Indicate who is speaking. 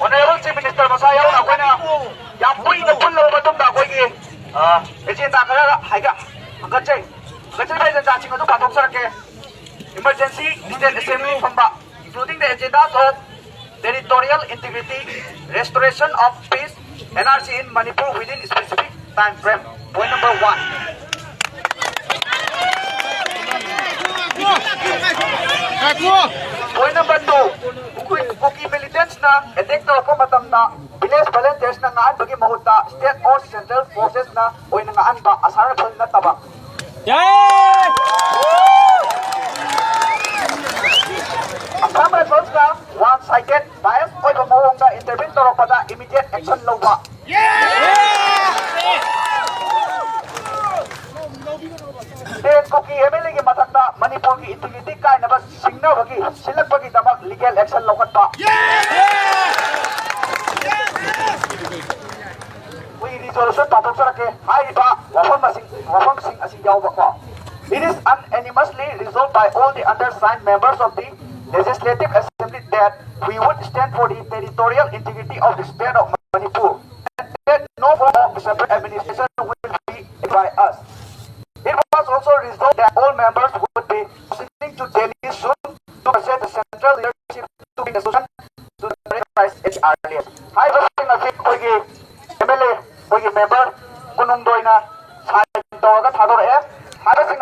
Speaker 1: Honorable Chief Minister Masaya na koina yapui na punlo matum da koi ki agenda kara haiga angkacai bai janja ching adu pathok sarake emergency state assembly phamba including the agendas of territorial integrity, restoration of peace, NRC in Manipur within specific time frame. Point number 1. Point number 2. Kuki militants na attack na po matam na village volunteers na ngaan bagi mahuta state or central forces na oy na ngaan ba asara phal na taba. Yay! Asam results na one-sided bias oy mamuhong na intervene toro pada immediate action lawa. State Kuki MLA ki matanda Manipur ki integrity kai na ba singna bagi silak bagi damak legal action lawan pa. We resolution patok sarake hai ba wafam sing asing yaw ba. It is unanimously resolved by all the undersigned members of the Legislative Assembly that we would stand for the territorial integrity of the state of Manipur and that no form of separate administration will be by us. It was also resolved that all members would be proceeding to Delhi soon to present the central leadership to be the solution to the price at earliest. Hi, Basing Afik, Koigi, MLA, Koigi member, Kunung Doina, Sai Toga Thador F. Hi, Basing